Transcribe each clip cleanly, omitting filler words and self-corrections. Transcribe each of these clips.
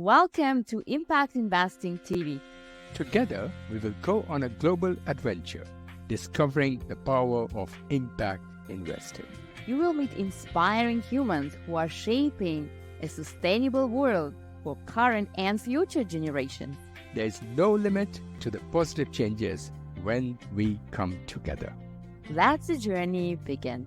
Welcome to Impact Investing TV. Together, we will go on a global adventure, discovering the power of impact investing. You will meet inspiring humans who are shaping a sustainable world for current and future generations. There is no limit to the positive changes when we come together. Let the journey begin.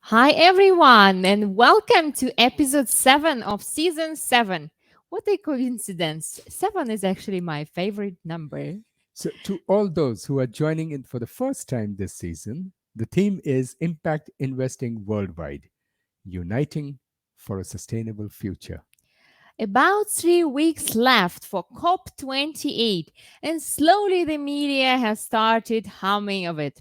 Hi everyone, and welcome to episode 7 of season 7. What a coincidence. 7 is actually my favorite number. So, to all those who are joining in for the first time this season, the theme is Impact Investing Worldwide, Uniting for a Sustainable Future. About 3 weeks left for COP28, and slowly the media has started humming of it.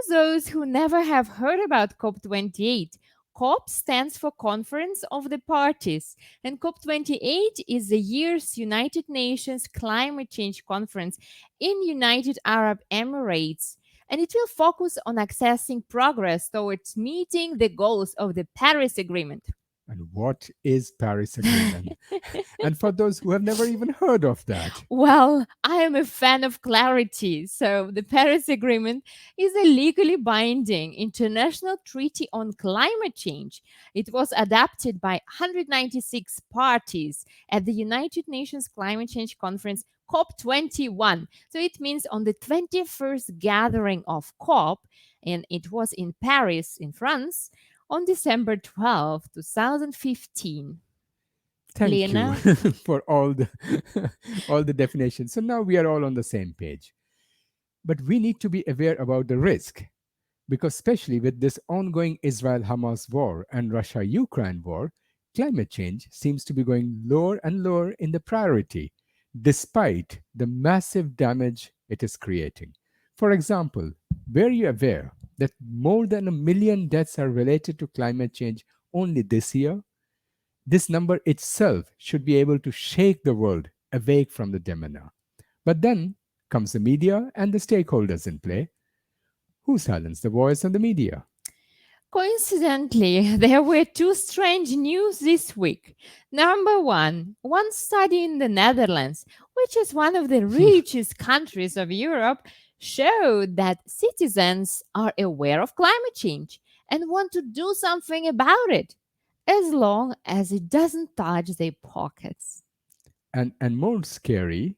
For those who never have heard about COP28, COP stands for Conference of the Parties, and COP28 is the year's United Nations Climate Change Conference in United Arab Emirates, and it will focus on accessing progress towards meeting the goals of the Paris Agreement. And what is Paris Agreement? And for those who have never even heard of that. Well, I am a fan of clarity. So the Paris Agreement is a legally binding international treaty on climate change. It was adopted by 196 parties at the United Nations Climate Change Conference COP21. So it means on the 21st gathering of COP, and it was in Paris, in France, on December 12, 2015. Thank Lena? you for all the definitions. So now we are all on the same page. But we need to be aware about the risk, because especially with this ongoing Israel-Hamas war and Russia-Ukraine war, climate change seems to be going lower and lower in the priority, despite the massive damage it is creating. For example, were you aware that more than 1 million deaths are related to climate change only this year? This number itself should be able to shake the world awake from the demona. But then comes the media and the stakeholders in play. Who silenced the voice of the media? Coincidentally, there were 2 strange news this week. Number one study in the Netherlands, which is one of the richest countries of Europe, showed that citizens are aware of climate change and want to do something about it, as long as it doesn't touch their pockets. And more scary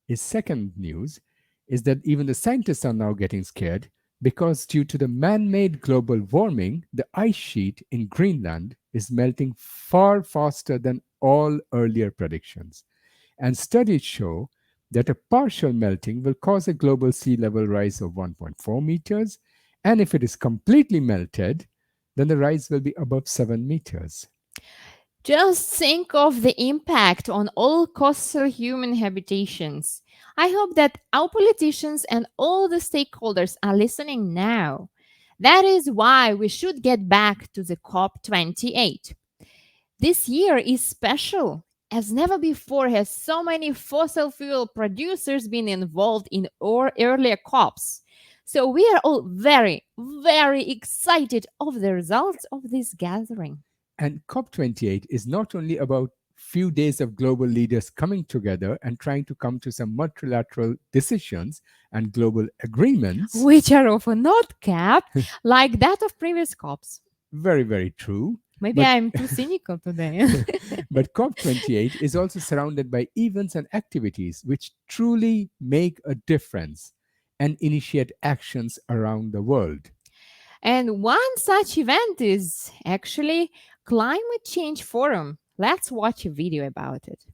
is second news is that even the scientists are now getting scared, because due to the man-made global warming, the ice sheet in Greenland is melting far faster than all earlier predictions. And studies show that a partial melting will cause a global sea level rise of 1.4 meters. And if it is completely melted, then the rise will be above 7 meters. Just think of the impact on all coastal human habitations. I hope that our politicians and all the stakeholders are listening now. That is why we should get back to the COP28. This year is special. As never before has so many fossil fuel producers been involved in earlier COPs. So we are all very, very excited of the results of this gathering. And COP28 is not only about few days of global leaders coming together and trying to come to some multilateral decisions and global agreements, which are often not kept, like that of previous COPs. Very, very true. Maybe I'm too cynical today. But COP28 is also surrounded by events and activities which truly make a difference and initiate actions around the world. And one such event is actually Climate Change Forum. Let's watch a video about it.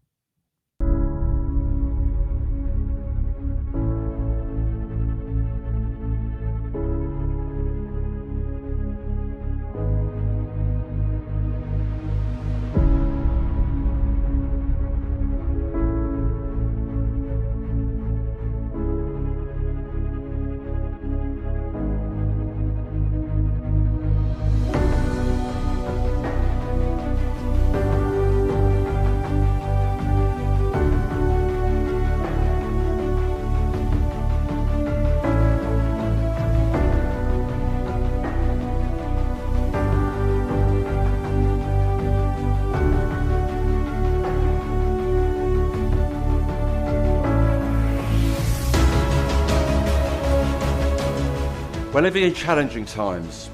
We're living in challenging times.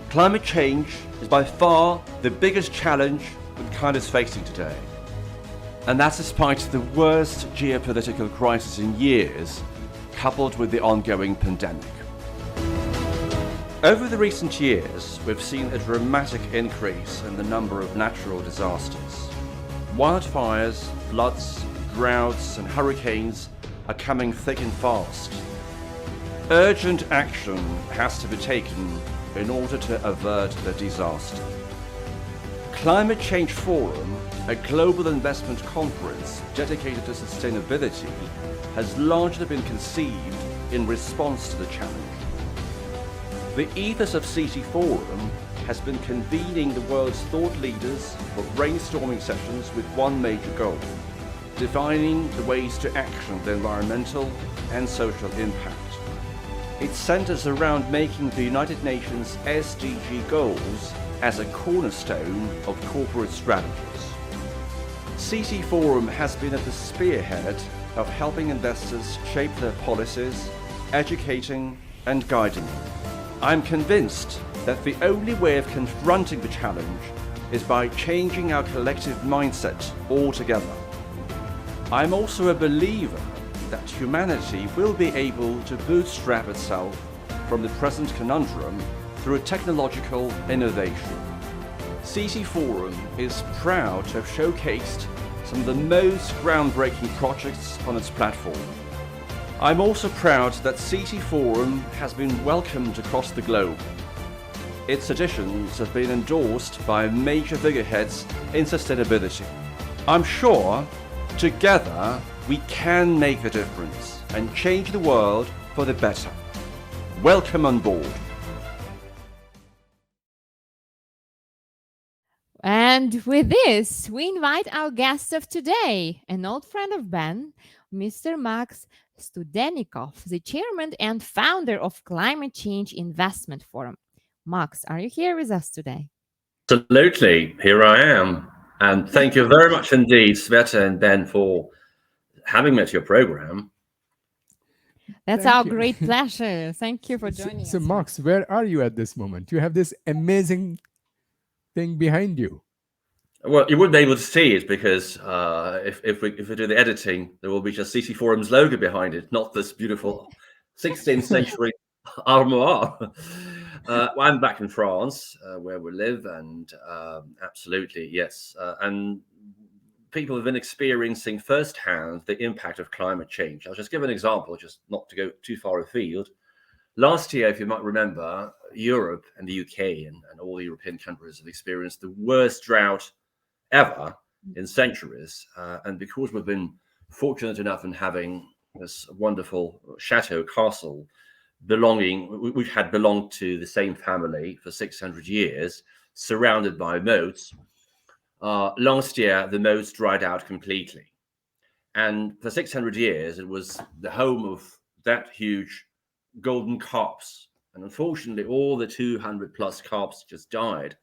Climate change is by far the biggest challenge mankind is facing today. And that's despite the worst geopolitical crisis in years, coupled with the ongoing pandemic. Over the recent years, we've seen a dramatic increase in the number of natural disasters. Wildfires, floods, droughts, and hurricanes are coming thick and fast. Urgent action has to be taken in order to avert the disaster. Climate Change Forum, a global investment conference dedicated to sustainability, has largely been conceived in response to the challenge. The ethos of CT Forum has been convening the world's thought leaders for brainstorming sessions with one major goal: defining the ways to action the environmental and social impact. It centers around making the United Nations SDG goals as a cornerstone of corporate strategies. CT Forum has been at the spearhead of helping investors shape their policies, educating and guiding them. I'm convinced that the only way of confronting the challenge is by changing our collective mindset altogether. I'm also a believer that humanity will be able to bootstrap itself from the present conundrum through technological innovation. CT Forum is proud to have showcased some of the most groundbreaking projects on its platform. I'm also proud that CT Forum has been welcomed across the globe. Its editions have been endorsed by major figureheads in sustainability. I'm sure, together, we can make a difference and change the world for the better. Welcome on board. And with this, we invite our guest of today, an old friend of Ben, Mr. Max Studennikoff, the chairman and founder of Climate Change Investment Forum. Max, are you here with us today? Absolutely, here I am. And thank you very much indeed, Sveta and Ben, for having me at your program. That's Thank our you. great pleasure. Thank you for joining So, us. Max, where are you at this moment? You have this amazing thing behind you. Well, you wouldn't be able to see it because if we do the editing, there will be just CT Forum's logo behind it, not this beautiful 16th century armoire. I'm back in France, where we live, and absolutely, yes. And people have been experiencing firsthand the impact of climate change. I'll just give an example, just not to go too far afield. Last year, if you might remember, Europe and the UK and all the European countries have experienced the worst drought ever in centuries. And because we've been fortunate enough in having this wonderful chateau castle which had belonged to the same family for 600 years, surrounded by moats, last year the moats dried out completely. And for 600 years, it was the home of that huge golden carps. And unfortunately, all the 200 plus carps just died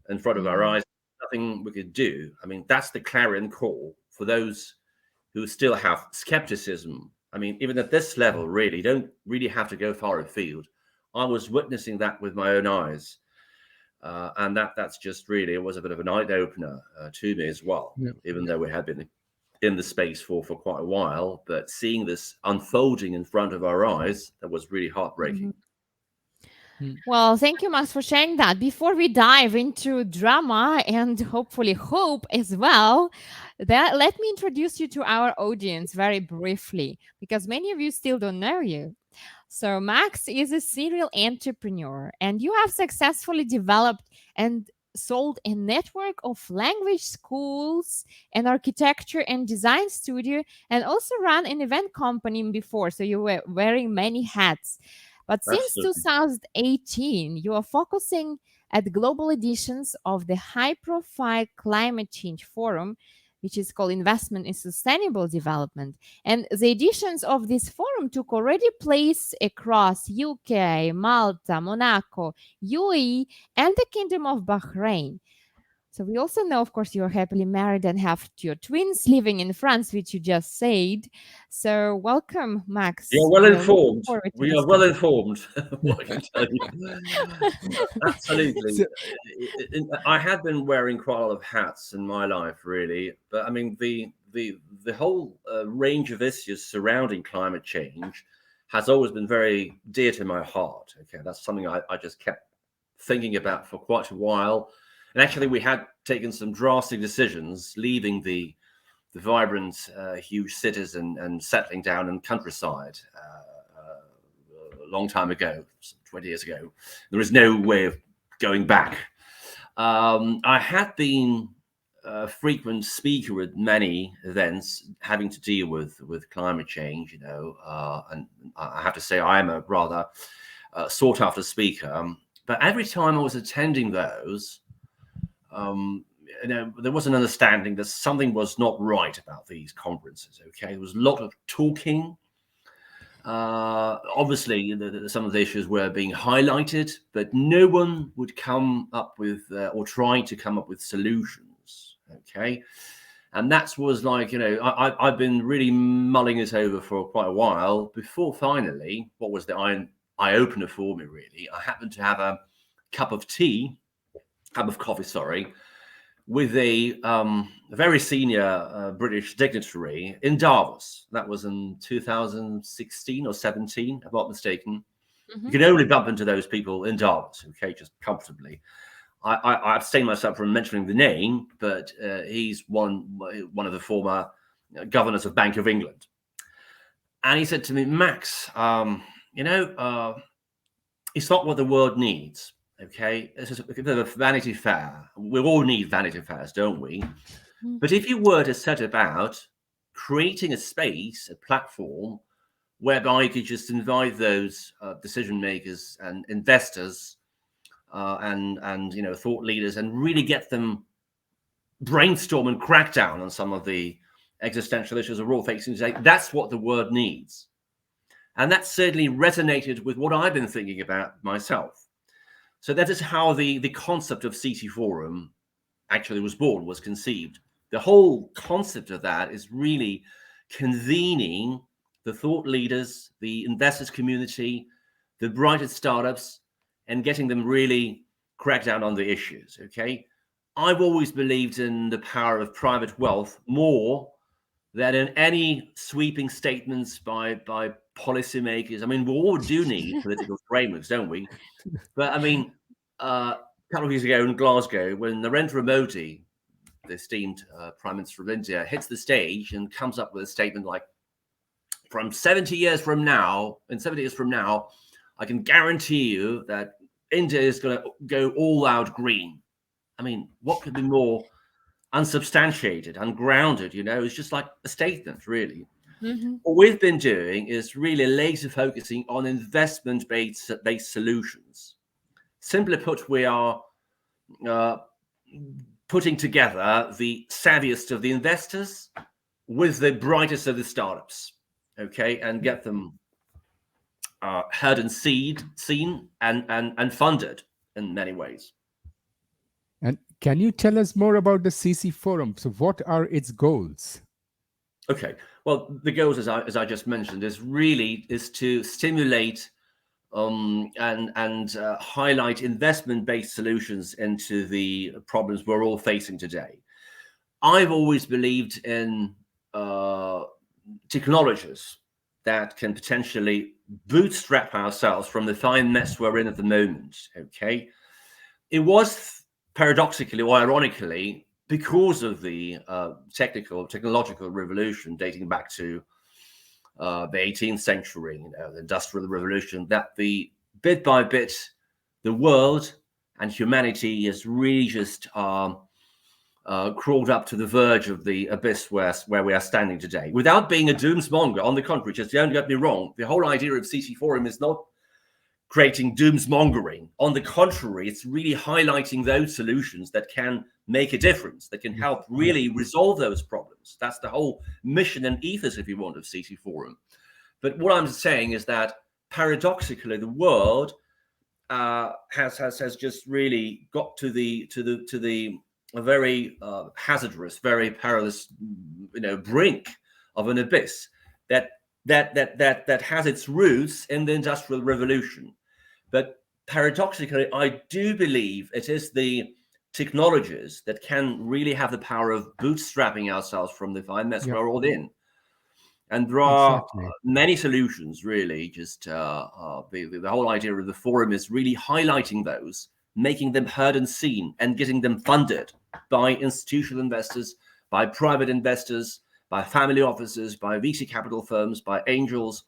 in front of our eyes. Nothing we could do. I mean, that's the clarion call for those who still have skepticism. I mean, even at this level, really, you don't really have to go far afield. I was witnessing that with my own eyes. And that's just really, it was a bit of an eye-opener to me as well, even though we had been in the space for quite a while. But seeing this unfolding in front of our eyes, that was really heartbreaking. Well, thank you, Max, for sharing that. Before we dive into drama and hopefully hope as well, let me introduce you to our audience very briefly, because many of you still don't know you. So, Max is a serial entrepreneur, and you have successfully developed and sold a network of language schools, an architecture and design studio, and also run an event company before. So, you were wearing many hats. But since Absolutely. 2018, you are focusing at global editions of the high-profile Climate Change Forum, which is called Investment in Sustainable Development. And the editions of this forum took already place across UK, Malta, Monaco, UAE, and the Kingdom of Bahrain. So we also know, of course, you're happily married and have your twins living in France, which you just said. So welcome, You're Max. well We are looking informed. forward to We are well discuss. informed. What I can tell you. Absolutely. So, I have been wearing quite a lot of hats in my life, really. But I mean, the whole range of issues surrounding climate change has always been very dear to my heart. Okay, that's something I just kept thinking about for quite a while. And actually, we had taken some drastic decisions, leaving the vibrant, huge cities and settling down in countryside a long time ago, 20 years ago. There is no way of going back. I had been a frequent speaker at many events having to deal with climate change, and I have to say I am a rather sought after speaker. But every time I was attending those, there was an understanding that something was not right about these conferences. Okay, there was a lot of talking. Obviously, some of the issues were being highlighted, but no one would come up with or try to come up with solutions. Okay, and that was like, I've been really mulling it over for quite a while before finally, what was the eye opener for me? Really, I happened to have a cup of coffee, sorry, with a very senior British dignitary in Davos. That was in 2016 or 17, if I'm not mistaken. You can only bump into those people in Davos, okay, just comfortably. I abstain myself from mentioning the name, but he's one of the former governors of Bank of England. And he said to me, Max, it's not what the world needs. Okay, this is a bit of a vanity fair. We all need vanity fairs, don't we? But if you were to set about creating a space, a platform, whereby you could just invite those decision makers and investors and thought leaders, and really get them brainstorm and crack down on some of the existential issues we're all facing today, that's what the world needs. And that certainly resonated with what I've been thinking about myself. So that is how the concept of CT Forum actually was born, was conceived. The whole concept of that is really convening the thought leaders, the investors community, the brightest startups, and getting them really crack down on the issues, okay? I've always believed in the power of private wealth more than in any sweeping statements by policymakers. I mean, we all do need political frameworks, don't we? But I mean, a couple of years ago in Glasgow, when Narendra Modi, the esteemed Prime Minister of India, hits the stage and comes up with a statement like, in 70 years from now, I can guarantee you that India is going to go all out green. I mean, what could be more unsubstantiated, ungrounded? It's just like a statement, really. What we've been doing is really laser focusing on investment-based solutions. Simply put, we are putting together the savviest of the investors with the brightest of the startups, okay, and get them heard and seen and funded in many ways. and can you tell us more about the CC Forum? So what are its goals? Okay, well, the goals, as I just mentioned, is to stimulate and highlight investment-based solutions into the problems we're all facing today. I've always believed in technologies that can potentially bootstrap ourselves from the fine mess we're in at the moment. Okay, it was paradoxically or ironically because of the technological revolution dating back to the 18th century, the Industrial Revolution, that bit by bit, the world and humanity has really just crawled up to the verge of the abyss where we are standing today. Without being a doomsmonger, on the contrary, just don't get me wrong, the whole idea of CC Forum is not creating doomsmongering. On the contrary, it's really highlighting those solutions that can make a difference, that can help really resolve those problems. That's the whole mission and ethos, if you want, of CC Forum. But what I'm saying is that paradoxically, the world has just really got to the a very hazardous, very perilous, brink of an abyss that has its roots in the Industrial Revolution. But paradoxically, I do believe it is the technologies that can really have the power of bootstrapping ourselves from the fine mess Yeah, we're all in. And there are exactly. many solutions, really. Just the whole idea of the forum is really highlighting those, making them heard and seen, and getting them funded by institutional investors, by private investors, by family offices, by VC capital firms, by angels,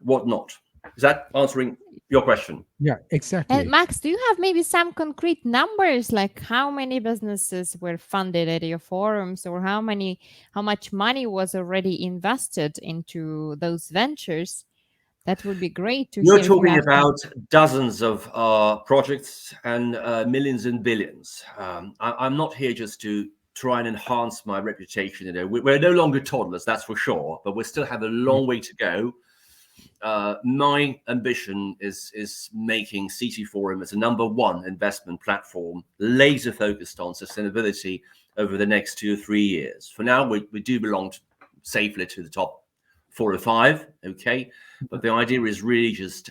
whatnot. Is that answering your question? Yeah, And exactly. Max, do you have maybe some concrete numbers, like how many businesses were funded at your forums, or how much money was already invested into those ventures? That would be great to You're hear if you talking have some. about dozens of projects and millions and billions. I'm not here just to try and enhance my reputation. We're no longer toddlers, that's for sure, but we still have a Yeah, long way to go. My ambition is making CT Forum as a #1 investment platform, laser focused on sustainability over the next 2 or 3 years. For now, we do belong safely to the top 4 or 5, okay? But the idea is really just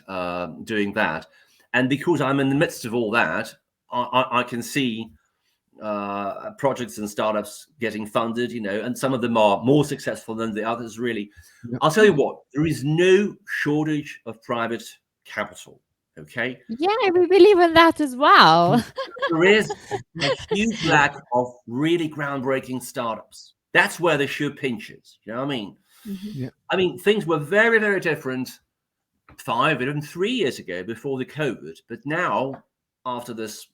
doing that. And because I'm in the midst of all that, I can see projects and startups getting funded, and some of them are more successful than the others, really. yeah, I'll tell you what, there is no shortage of private capital, okay? Yeah, we believe in that as well. There is a huge lack of really groundbreaking startups. That's where the shoe pinches, you know what I mean? Mhm. yeah, I mean, things were very, very different 5, even 3 years ago before the COVID. But now, after this,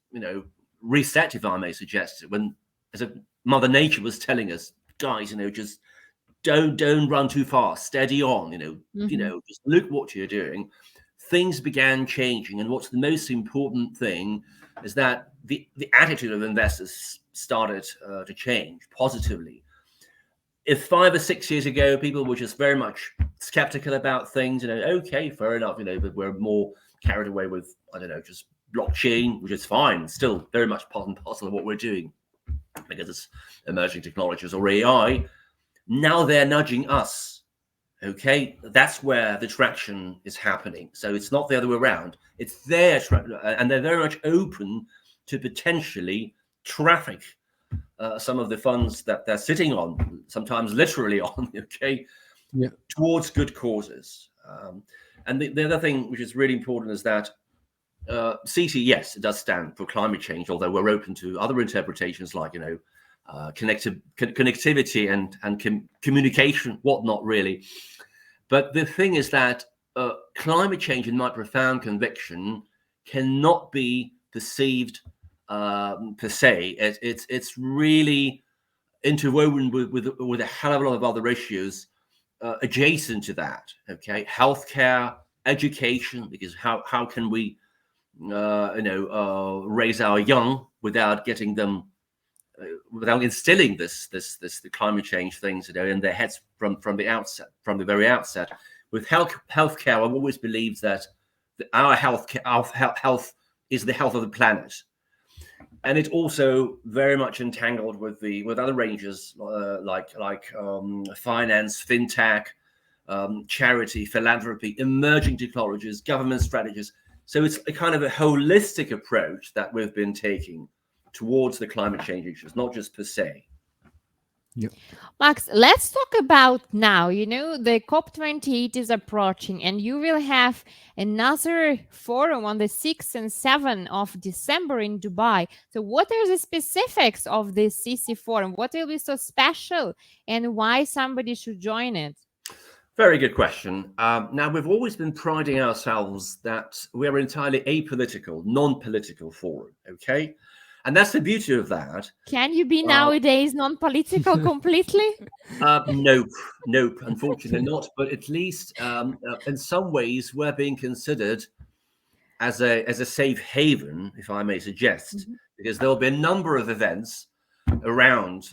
reset, if I may suggest, when as a Mother Nature was telling us, guys, just don't run too fast, steady on, Mhm. just look what you're doing. Things began changing, and what's the most important thing is that the attitude of investors started to change positively. If 5 or 6 years ago people were just very much skeptical about things, okay, fair enough, but we're more carried away with, I don't know, just blockchain, which is fine, still very much part and parcel of what we're doing because it's emerging technologies or AI. Now they're nudging us. Okay, that's where the traction is happening. So it's not the other way around. It's their and they're very much open to potentially traffic some of the funds that they're sitting on, sometimes literally on, okay, yeah, towards good causes. And the other thing which is really important is that CT, yes, it does stand for climate change, although we're open to other interpretations like, connectivity and communication, whatnot, really. But the thing is that climate change, in my profound conviction, cannot be perceived per se. It's really interwoven with a hell of a lot of other issues adjacent to that. Okay, healthcare, education, because how can we raise our young without getting them without instilling the climate change things in their heads from the outset, from the very outset. With healthcare, I've always believed that our health is the health of the planet, and it's also very much entangled with other ranges like finance, fintech, charity, philanthropy, emerging technologies, government strategies. So it's a kind of a holistic approach that we've been taking towards the climate change issues, not just per se. yeah, Max, let's talk about now. The COP28 is approaching, and you will have another forum on the 6th and 7th of December in Dubai. So, what are the specifics of this CC forum? What will be so special, and why somebody should join it? Very good question. Now, we've always been priding ourselves that we're entirely apolitical, non-political forum, okay? And that's the beauty of that. Can you be nowadays non-political completely? Nope, unfortunately not. But at least in some ways, we're being considered as a safe haven, if I may suggest, Mhm. because there'll be a number of events around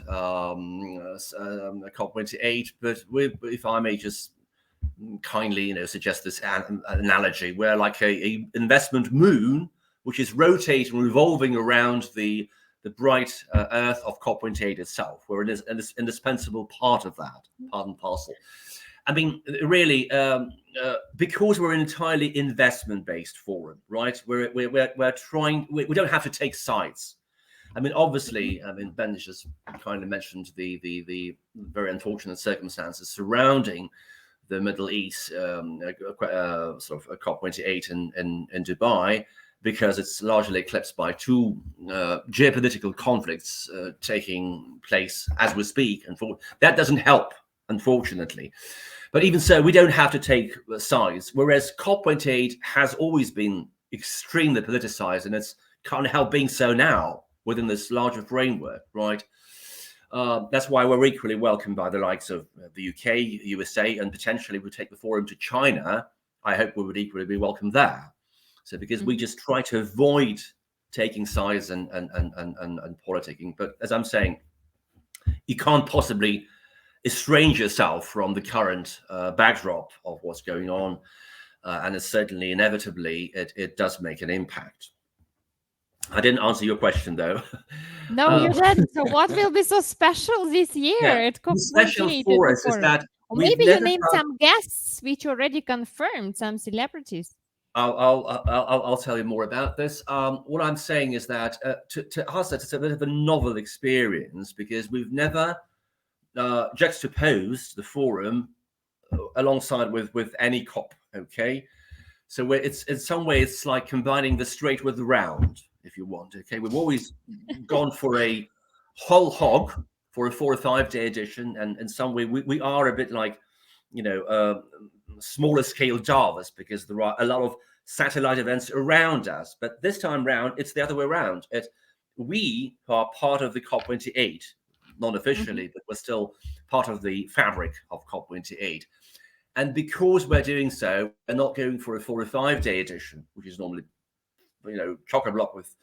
COP28. But if I may just kindly, suggest this analogy, we're like a investment moon, which is rotating, revolving around the the bright earth of COP28 itself. We're an indispensable part of that, part and parcel. I mean, really, because we're an entirely investment-based forum, right? We're trying. We don't have to take sides. I mean, obviously, Ben just kind of mentioned the very unfortunate circumstances surrounding the Middle East, sort of a COP28 in Dubai, because it's largely eclipsed by two geopolitical conflicts taking place as we speak. And that doesn't help, unfortunately. But even so, we don't have to take sides, whereas COP28 has always been extremely politicized, and it's can't help being so now within this larger framework, right? That's why we're equally welcomed by the likes of the UK, USA, and potentially we take the forum to China. I hope we would equally be welcomed there. So because we just try to avoid taking sides and politicking. But as I'm saying, you can't possibly estrange yourself from the current backdrop of what's going on. And it's certainly, inevitably, it does make an impact. I didn't answer your question, though. No, you didn't. So what will be so special this year at COP28? Special for us is that or maybe you named some guests which already confirmed, some celebrities. I'll tell you more about this. What I'm saying is that to us, it's a bit of a novel experience because we've never juxtaposed the forum alongside with any COP. Okay, so it's in some way it's like combining the straight with the round, if you want. Okay, we've always gone for a whole hog for a 4 or 5 day edition, and in some way we are a bit like, you know, smaller scale Davos because there are a lot of satellite events around us. But this time round, it's the other way around. We are part of the COP28, not officially, but we're still part of the fabric of COP28. And because we're doing so, we're not going for a 4 or 5 day edition, which is normally, you know, chock-a-block with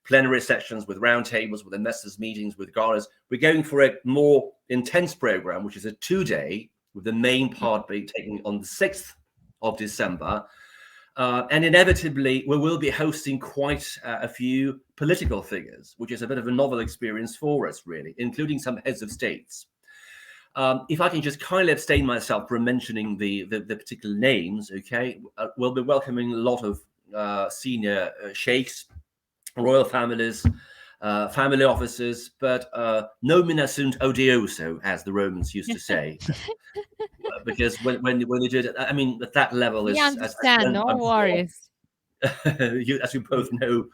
plenary sessions, with roundtables, with investors meetings, with galas. We're going for a more intense program, which is a 2-day, with the main part being taken on the 6th of December. And inevitably, we will be hosting quite a few political figures, which is a bit of a novel experience for us, really, including some heads of states. If I can just kindly abstain myself from mentioning the particular names, okay, we'll be welcoming a lot of senior sheikhs, royal families, family officers, but nomina sunt odioso, as the Romans used to say. Because when they did it, I mean, at that level is... We understand, no worries. As you both know.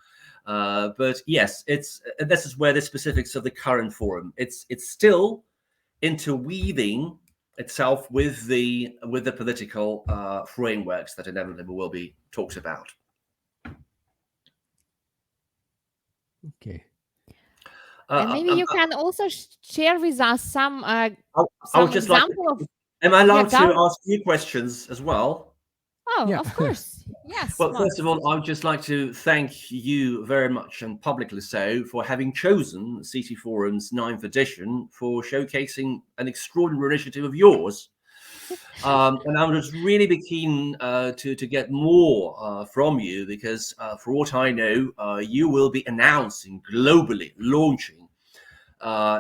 But yes, this is where the specifics of the current forum, it's still interweaving itself with the political frameworks that inevitably will be talked about. Okay. And maybe you can also share with us some just example of... Am I allowed to ask you questions as well? Oh, Yeah. of course. Yes. Well, first of all, I would just like to thank you very much, and publicly so, for having chosen CT Forum's 9th edition for showcasing an extraordinary initiative of yours. And I would just really be keen to get more from you, because for what I know, you will be announcing globally, launching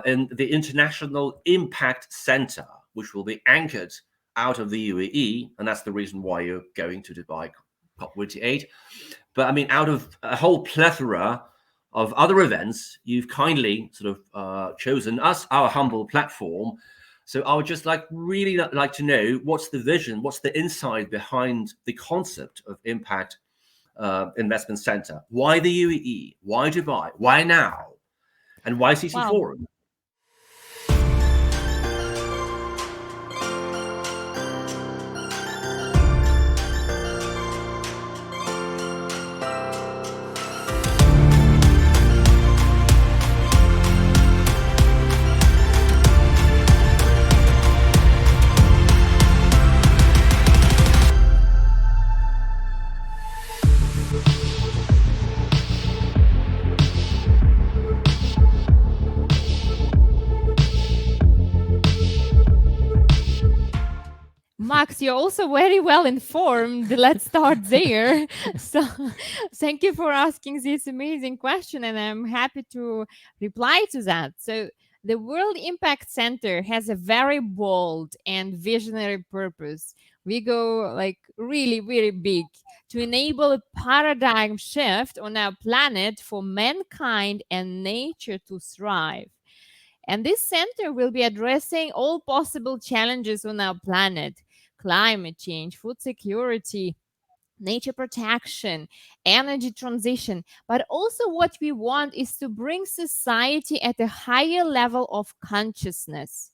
in the International Impact Center, which will be anchored out of the UAE, and that's the reason why you're going to Dubai COP28. But I mean, out of a whole plethora of other events, you've kindly sort of chosen us, our humble platform. So I would just really like to know, what's the vision, what's the insight behind the concept of Impact Investment Center? Why the UAE? Why Dubai? Why now? And why CT Forum? Max, you're also very well informed. Let's start there. So, thank you for asking this amazing question, and I'm happy to reply to that. So, the World Impact Center has a very bold and visionary purpose. We go like really, really big to enable a paradigm shift on our planet for mankind and nature to thrive. And this center will be addressing all possible challenges on our planet: climate change, food security, nature protection, energy transition. But also, what we want is to bring society at a higher level of consciousness.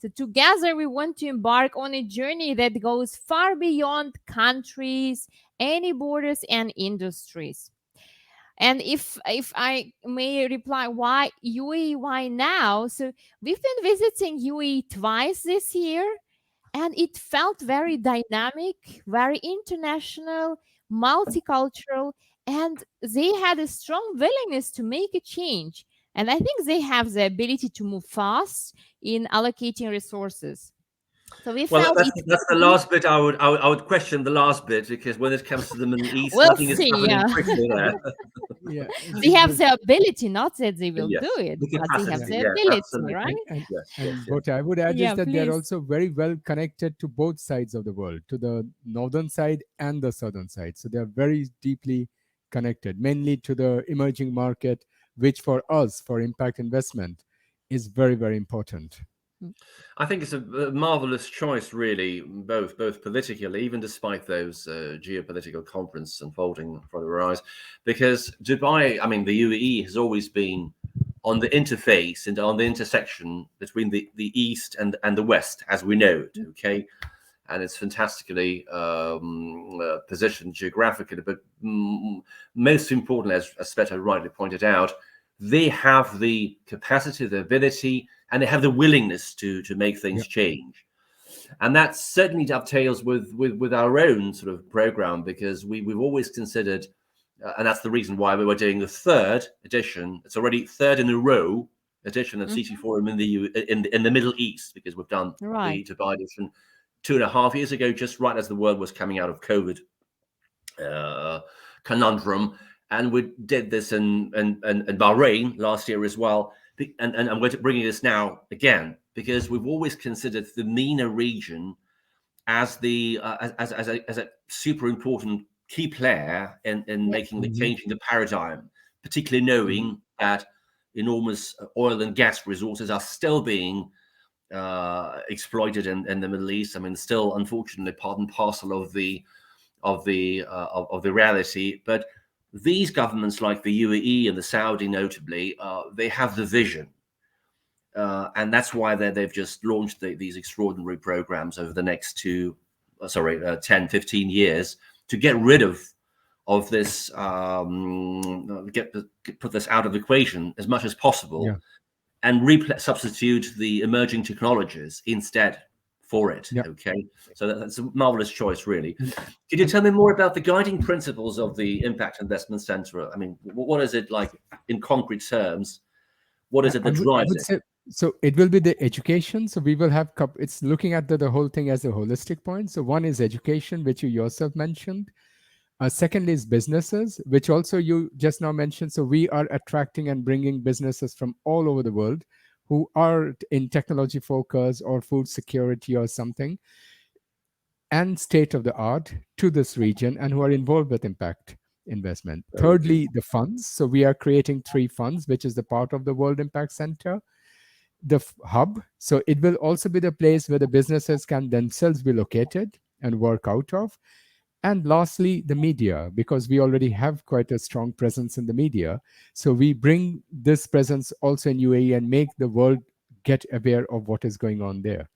So, together, we want to embark on a journey that goes far beyond countries, any borders, and industries. And if I may reply, why UAE, why now? So we've been visiting UAE twice this year, and it felt very dynamic, very international, multicultural, and they had a strong willingness to make a change. And I think they have the ability to move fast in allocating resources. So we Well, felt it that's the could be. last bit. I would question the last bit, because when it comes to the Middle East, We'll nothing is see. happening Yeah. quickly there. Yeah, They have the ability, not that they will do Yes, it, the but they have yeah. capacity. the Yes, ability, absolutely. right? and Yes, yes, and yes. what I would add is Yeah, that they're please. also very well connected to both sides of the world, to the northern side and the southern side. So they're very deeply connected, mainly to the emerging market, which for us, for impact investment, is very, very important. I think it's a marvelous choice, really, both politically, even despite those geopolitical conflicts unfolding in front of our eyes, because Dubai, I mean, the UAE has always been on the interface and on the intersection between the East and the West, as we know it. Okay, and it's fantastically positioned geographically. But most importantly, as Sveta rightly pointed out, they have the capacity, the ability, and they have the willingness to make Yeah, things change. And that certainly dovetails with our own sort of program, because we've always considered, and that's the reason why we were doing the third edition. It's already third in a row edition of CC Mhm. Forum in the Middle East, because we've done Right. the Dubai edition 2.5 years ago, just right as the world was coming out of COVID uh, conundrum, and we did this in Bahrain last year as well. And I'm going to bring this now again, because we've always considered the MENA region as the as a super important key player in Yeah. making the mhm, changing the paradigm, particularly mhm, knowing that enormous oil and gas resources are still being exploited in the Middle East. I mean, still, unfortunately, part and parcel of the reality. But these governments, like the UAE and the Saudi, notably, they have the vision. And that's why they've just launched these extraordinary programs over the next 10, 15 years, to get rid of this, put this out of the equation as much as yeah, possible, and substitute the emerging technologies instead for it. yeah. Okay, so that's a marvelous choice, really. And, Could you and tell me more about the guiding principles of the Impact Investment Center? I mean, what is it like in concrete terms? What is it that I drives would it? say, so it will be the education. So we will have it's looking at the whole thing as a holistic point. So one is education, which you yourself mentioned. Second is businesses, which also you just now mentioned. So we are attracting and bringing businesses from all over the world who are in technology focus or food security or something, and state of the art to this region, and who are involved with impact investment. Okay. Thirdly, the funds. So we are creating 3 funds, which is the part of the World Impact Center. The hub. So it will also be the place where the businesses can themselves be located and work out of. And lastly, the media, because we already have quite a strong presence in the media. So we bring this presence also in UAE and make the world get aware of what is going on there.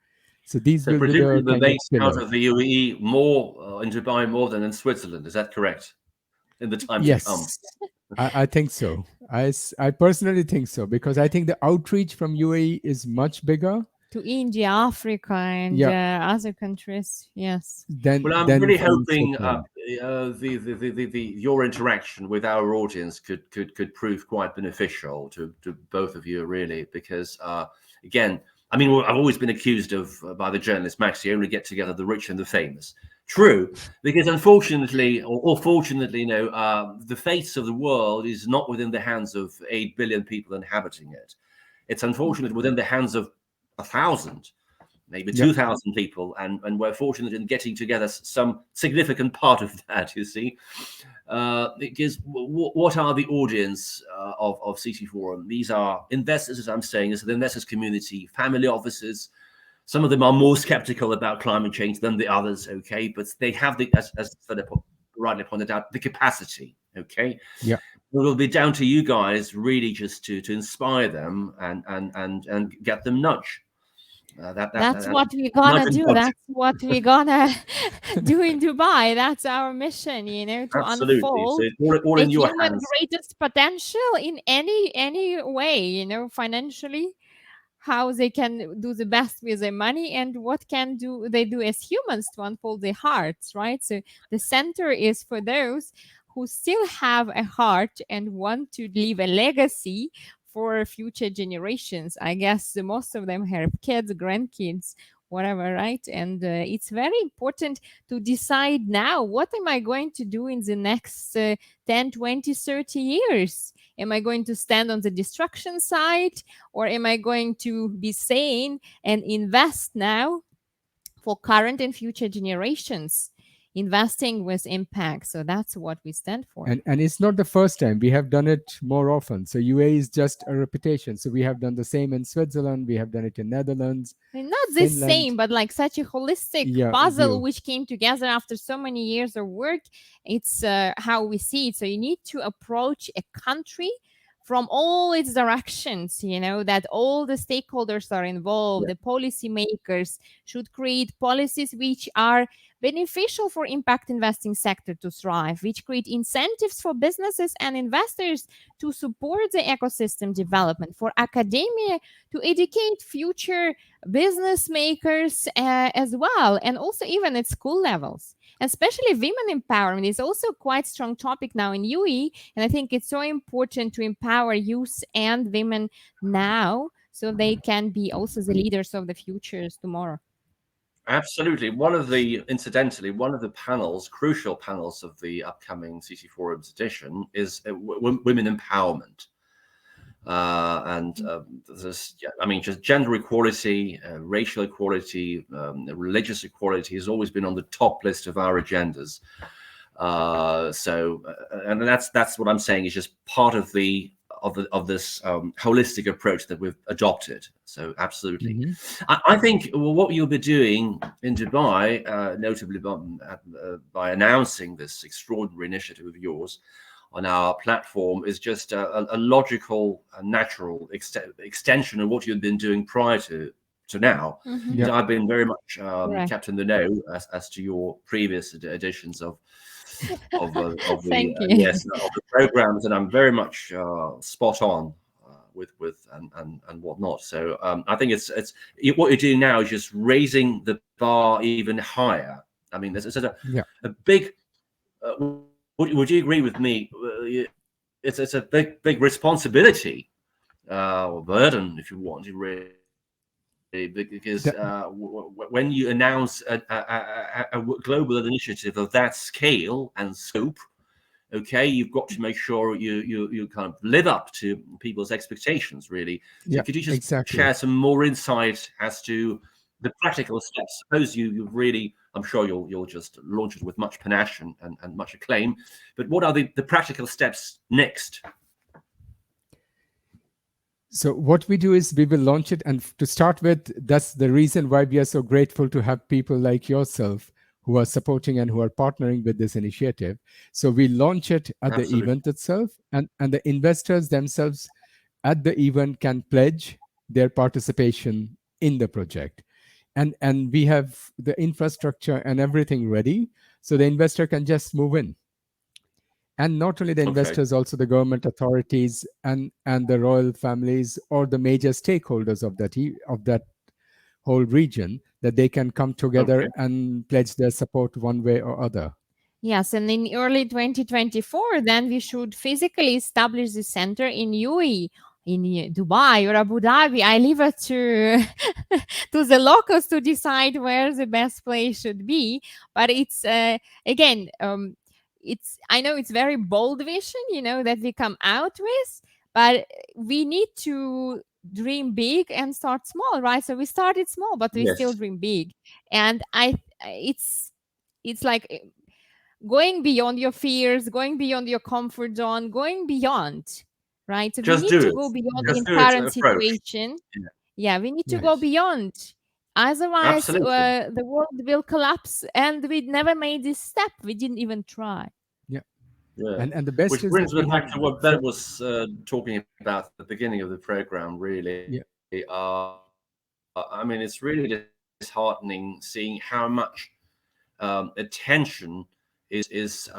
So these So will be presumably the we're kind of based out pillars. of the UAE more in Dubai more than in Switzerland. Is that correct? In the time to come. Yes, I think so. I personally think so, because I think the outreach from UAE is much bigger. To India, Africa, and Yeah, other countries. Yes. than Well, I'm than really from hoping Switzerland. the your interaction with our audience could prove quite beneficial to both of you, really, because again, I mean, I've always been accused of by the journalist Max, you only get together the rich and the famous. True, because unfortunately, or fortunately, the fate of the world is not within the hands of 8 billion people inhabiting it. It's unfortunate within the hands of 1,000, maybe Yep. 2,000 people, and we're fortunate in getting together some significant part of that, you see. Because what are the audience of CC Forum? These are investors, as I'm saying, this is the investors community, family offices. Some of them are more skeptical about climate change than the others, okay? But they have the, as Sveta rightly pointed out, the capacity, okay? Yeah. It will be down to you guys really just to inspire them and get them nudge. That's what we're gonna do. That's what we're gonna do in Dubai. That's our mission, to Absolutely. So unfold it's all the in your human hands. greatest potential in any way, financially, how they can do the best with their money, and what can do they do as humans to unfold their hearts, right? So the center is for those who still have a heart and want to leave a legacy for future generations. I guess the most of them have kids, grandkids, whatever, right? And it's very important to decide now, what am I going to do in the next 10, 20, 30 years? Am I going to stand on the destruction side, or am I going to be sane and invest now for current and future generations? Investing with impact. So that's what we stand for. And it's not the first time. We have done it more often. So UAE is just a reputation. So we have done the same in Switzerland. We have done it in Netherlands. And not the Finland. same, but like such a holistic puzzle which came together after so many years of work. It's how we see it. So you need to approach a country from all its directions, that all the stakeholders are involved. The policymakers should create policies which are beneficial for impact investing sector to thrive, which create incentives for businesses and investors to support the ecosystem development, for academia to educate future business makers as well, and also even at school levels. Especially women empowerment is also quite strong topic now in UAE, and I think it's so important to empower youth and women now, so they can be also the leaders of the futures tomorrow. Absolutely. Incidentally, one of the panels, crucial panels of the upcoming CC Forums edition is women empowerment. Just gender equality, racial equality, religious equality has always been on the top list of our agendas. And that's what I'm saying is just part of this holistic approach that we've adopted. So absolutely, I think what you'll be doing in Dubai, notably by announcing this extraordinary initiative of yours on our platform, is just a logical, natural extension of what you've been doing prior to now. I've been very much kept in the know as to your previous editions of the programs, and I'm very much spot on with and whatnot. So I think it's what you're doing now is just raising the bar even higher. I mean, there's a big. Would you agree with me? It's a big responsibility or burden, if you want to really. Because when you announce a global initiative of that scale and scope, okay, you've got to make sure you kind of live up to people's expectations, really. So could you just share some more insight as to the practical steps? Suppose you've really, I'm sure you'll just launch it with much panache and much acclaim, but what are the practical steps next? So what we do is we will launch it, and to start with, that's the reason why we are so grateful to have people like yourself who are supporting and who are partnering with this initiative. So we launch it at the event itself, and the investors themselves at the event can pledge their participation in the project. And we have the infrastructure and everything ready, so the investor can just move in. And not only the investors, also the government authorities and the royal families or the major stakeholders of that whole region, that they can come together and pledge their support one way or other. Yes, and in early 2024, then we should physically establish the center in UAE. in Dubai or Abu Dhabi. I leave it to to the locals to decide where the best place should be. But it's again, it's, I know it's very bold vision, that we come out with, but we need to dream big and start small, right? So we started small, but we still Yes. dream big, and it's like going beyond your fears, going beyond your comfort zone, going beyond, right? So we Just need do to it. go beyond Yeah. the Just do it current approach. situation. Yeah. Yeah, we need to go Yes. beyond. Otherwise, Absolutely. the world will collapse, and we never made this step. We didn't even try. Yeah. Yeah. And the best Which is that brings we me have back to what Ben was talking about at the beginning of the program, really. yeah. I mean, it's really disheartening seeing how much attention is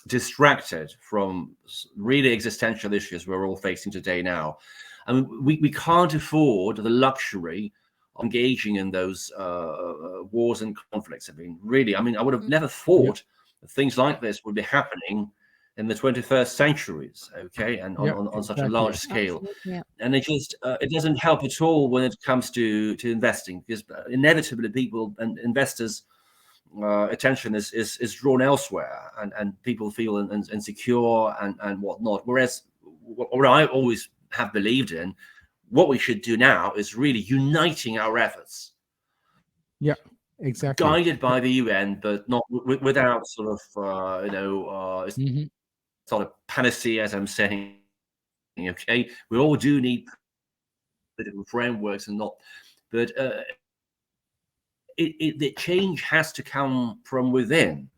distracted from really existential issues we're all facing today now. I mean, we can't afford the luxury of engaging in those wars and conflicts. I mean, really, I mean, I would have never Yeah. thought that things like this would be happening in the 21st centuries, okay, and Yeah. on such a large Exactly. scale. Absolutely. Yeah. And it just it doesn't help at all when it comes to investing, because inevitably people and investors attention is drawn elsewhere, and people feel insecure and whatnot. Whereas what I always have believed in, what we should do now is really uniting our efforts, Yeah. Exactly. guided by the UN, but not without sort of it's Hmm. not a panacea, as I'm saying. Okay, we all do need political frameworks and not, but the change has to come from within.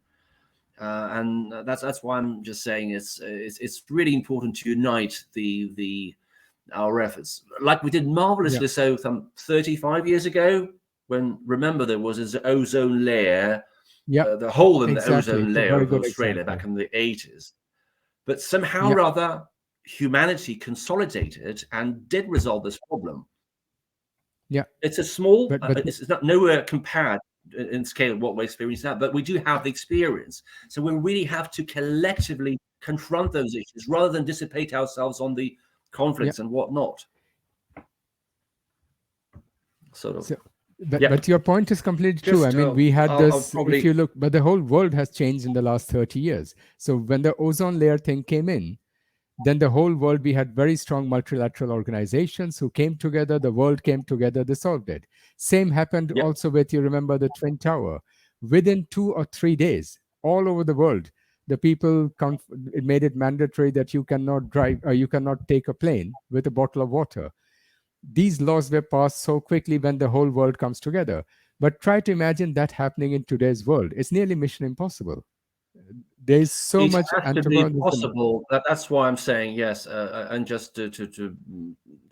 And that's why I'm just saying it's really important to unite the our efforts, like we did Yeah. marvelously so some 35 years ago. When, remember, there was an ozone layer, Yeah. the hole in the Exactly. ozone It's a layer very of good Australia example. back in the 80s. But somehow Yeah. or other, humanity consolidated and did resolve this problem. Yeah. It's a small, But it's not nowhere compared in scale of what we're experiencing now, but we do have the experience. So we really have to collectively confront those issues rather than dissipate ourselves on the yeah. conflicts and whatnot. Sort of. So, Yeah. but your point is completely true. I Just mean, we had I'll this. If probably you look, but the whole world has changed in the last 30 years. So when the ozone layer thing came in, then the whole world, we had very strong multilateral organizations who came together. The world came together. They solved it. Same happened yeah. also with, you remember, the Twin Tower. Within 2 or 3 days, all over the world, the people it made it mandatory that you cannot drive, you cannot take a plane with a bottle of water. These laws were passed so quickly when the whole world comes together. But try to imagine that happening in today's world. It's nearly mission impossible. There is so It much has to be antagonism. possible. That's why I'm saying yes. And just to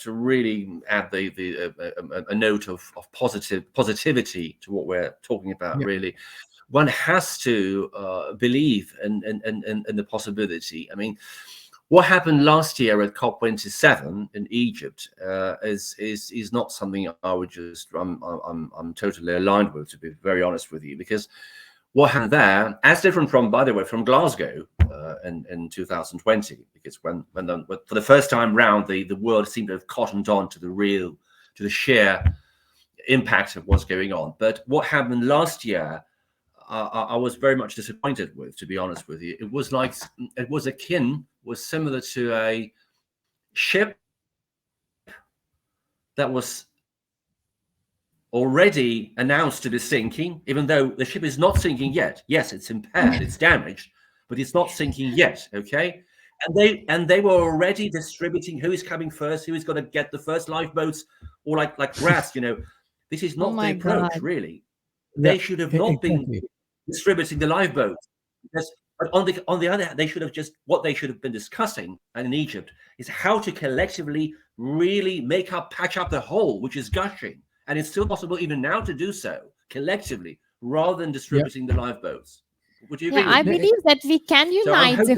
really add a note of positivity to what we're talking about. Yeah, Really, one has to believe in the possibility. I mean, what happened last year at COP27 in Egypt is not something I would just I'm totally aligned with, to be very honest with you, because what happened there, as different from, by the way, from Glasgow in 2020, because when for the first time round, the world seemed to have cottoned on to the sheer impact of what's going on. But what happened last year, I was very much disappointed with, to be honest with you. It was similar to a ship that was already announced to be sinking, even though the ship is not sinking yet. Yes, it's impaired, it's damaged, but it's not sinking yet. Okay, and they were already distributing who is coming first, who is going to get the first lifeboats, or like grass. This is Oh not the my approach. God. Really, yeah, they should have not been exactly. distributing the lifeboats. But on the other hand, they should have just, what they should have been discussing, and in Egypt, is how to collectively really patch up the hole which is gushing. And it's still possible even now to do so collectively rather than Yeah, distributing the lifeboats. Would you Yeah, agree with I no, me? believe that we can So I'm unite the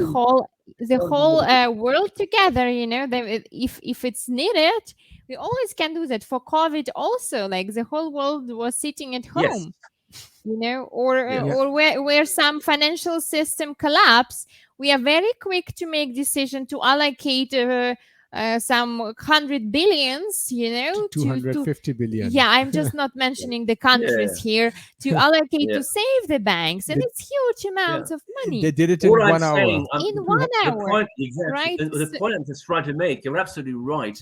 hoping. whole world together. That if it's needed, we always can do that. For COVID, also, like the whole world was sitting at Yes. home, or yeah, Yes. or where some financial system collapse, we are very quick to make decision to allocate some 100 billions, to 250 billion. yeah, I'm just not mentioning the countries Yeah, here, to allocate yeah, to save the banks, and they, it's huge yeah. amounts of they money did it All in I'm 1 hour. saying, in one the hour, point exactly, right? the point I'm just trying to make, you're absolutely right.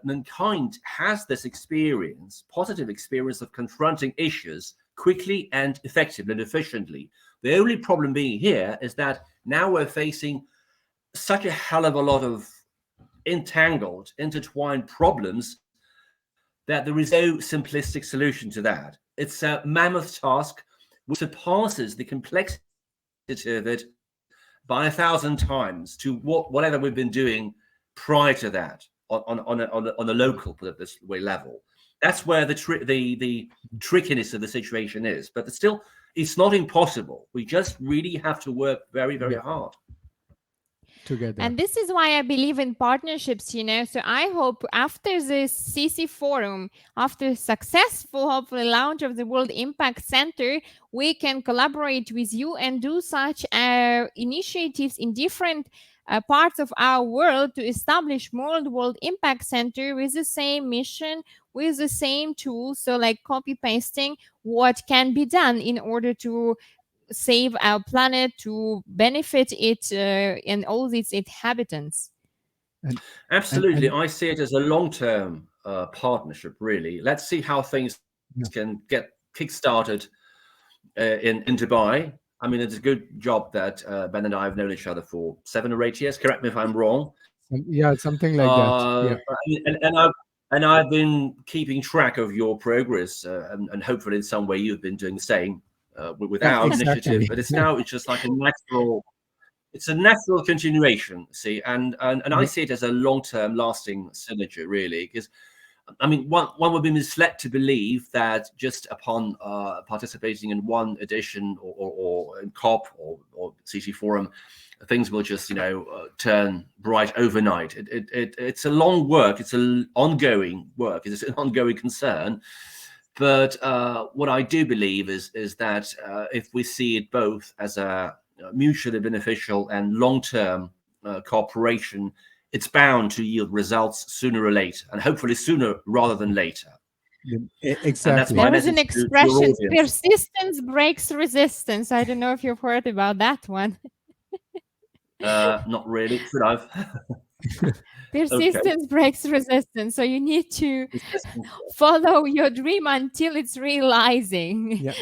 Mankind has this experience, positive experience of confronting issues quickly and effectively and efficiently. The only problem being here is that now we're facing such a hell of a lot of entangled, intertwined problems that there is no simplistic solution to that. It's a mammoth task which surpasses the complexity of it by 1,000 times to whatever we've been doing prior to that on a local, put it this way, level. That's where the trickiness of the situation is. But still, it's not impossible. We just really have to work very, very Yeah, hard. together. And this is why I believe in partnerships, So I hope after the CC Forum, after successful, hopefully, launch of the World Impact Center, we can collaborate with you and do such initiatives in different parts of our world to establish more World Impact Center with the same mission, with the same tools. So, like copy pasting what can be done in order to save our planet, to benefit it and all its inhabitants. And Absolutely. and I see it as a long-term partnership, really. Let's see how things yeah, can get kick-started in Dubai. I mean, it's a good job that Ben and I have known each other for 7 or 8 years. Correct me if I'm wrong. yeah, something like that. Yeah, And I've been keeping track of your progress, and hopefully in some way you've been doing the same with our initiative. exactly. But it's just like it's a natural continuation, see, and I Yeah, see it as a long-term, lasting synergy, really, because I mean, one would be misled to believe that just upon participating in one edition or in COP or CC Forum, things will just turn bright overnight. It's a long work. It's an ongoing work. It's an ongoing concern. But what I do believe is that if we see it both as a mutually beneficial and long-term cooperation, it's bound to yield results sooner or later, and hopefully sooner rather than later. And that's my exactly. There is an message to your expression, audience. persistence breaks resistance. I don't know if you've heard about that one. Not really. Should I've? Okay. Persistence breaks resistance. So you need to Persistence. follow your dream until it's realizing. Yeah.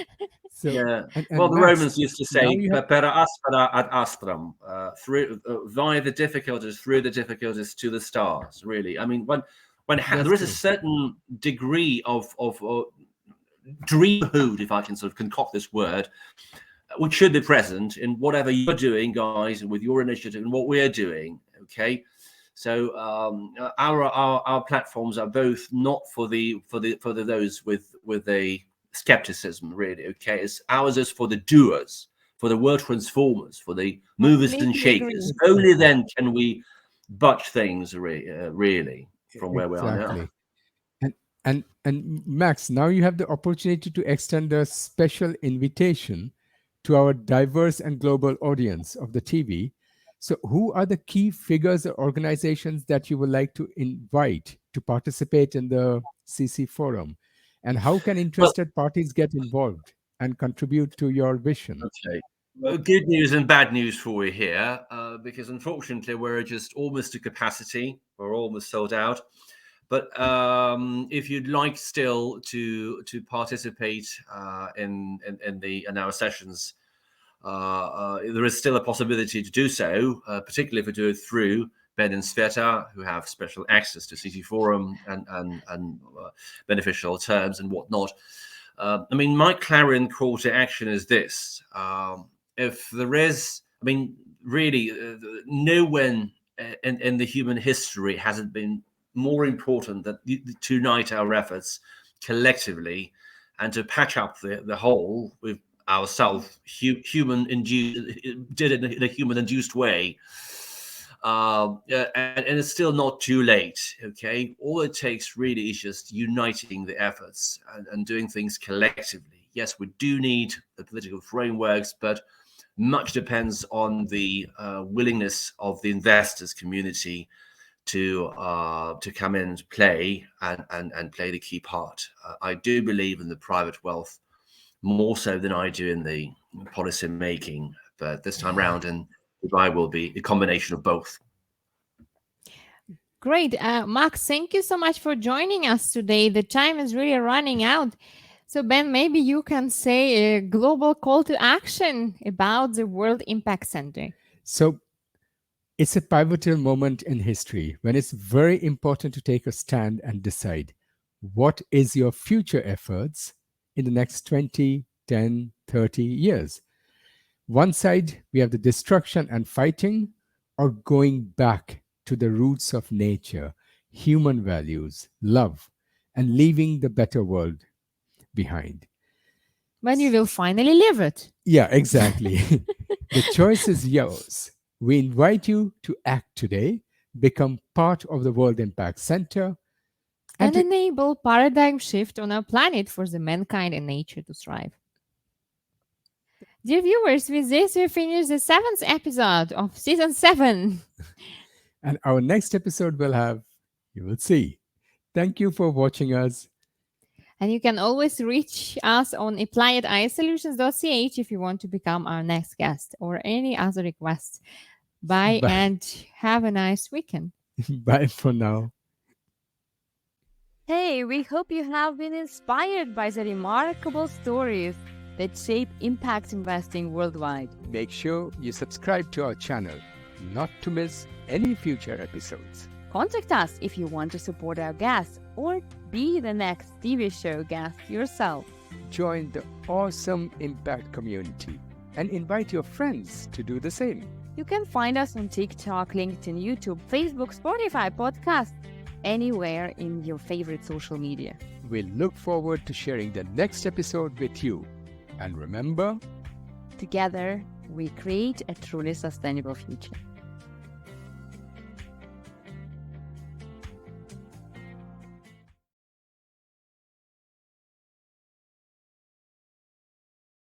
So Yeah. and Well, the Max, Romans used to now say, you have "Per aspera ad astrum," through via the difficulties, through the difficulties to the stars. Really, I mean, that's there is a true. certain degree of dreamhood, if I can sort of concoct this word, which should be present in whatever you're doing, guys, and with your initiative and what we're doing. Okay. So our platforms are both not for those with a skepticism, really. Okay, ours is for the doers, for the world transformers, for the movers and Completely shakers. agree. Only Exactly. then can we budge things really from where we are now. Exactly. And and Max, now you have the opportunity to extend a special invitation to our diverse and global audience of the TV. So, who are the key figures or organizations that you would like to invite to participate in the CC forum? And how can Well, interested parties get involved and contribute to your vision? okay. Well, good news and bad news for you here, because unfortunately we're just almost to capacity. We're almost sold out. But if you'd like still to participate in our sessions, there is still a possibility to do so, particularly if we do it through Ben and Sveta, who have special access to CT Forum and beneficial terms and whatnot. I mean, my clarion call to action is this: if there is, I mean, really, no one in the human history has it been more important that to unite our efforts collectively and to patch up the hole with ourselves, human induced, did it in a human induced way. And it's still not too late. Okay, all it takes really is just uniting the efforts and doing things collectively. Yes, we do need the political frameworks, but much depends on the willingness of the investors community to come in and play and play the key part. I do believe in the private wealth more so than I do in the policy making, but this time round in Dubai will be a combination of both. Great. Max, thank you so much for joining us today. The time is really running out. So, Ben, maybe you can say a global call to action about the World Impact Center. So it's a pivotal moment in history when it's very important to take a stand and decide what is your future efforts in the next 20, 10, 30 years. One side, we have the destruction and fighting, or going back to the roots of nature, human values, love, and leaving the better world behind. When you will finally live it. Yeah, exactly. The choice is yours. We invite you to act today, become part of the World Impact Center, And to- enable paradigm shift on our planet for the mankind and nature to thrive. Dear viewers, with this we finish the 7th episode of season 7. and our next episode will have, you will see. Thank you for watching us. And you can always reach us on apply@isolutions.ch if you want to become our next guest or any other requests. Bye Bye. and have a nice weekend. Bye for now. Hey, we hope you have been inspired by the remarkable stories that shape impact investing worldwide. Make sure you subscribe to our channel not to miss any future episodes. Contact us if you want to support our guests or be the next TV show guest yourself. Join the awesome Impact community and invite your friends to do the same. You can find us on TikTok, LinkedIn, YouTube, Facebook, Spotify, podcast, anywhere in your favorite social media. We'll look forward to sharing the next episode with you. And remember, Together, we create a truly sustainable future.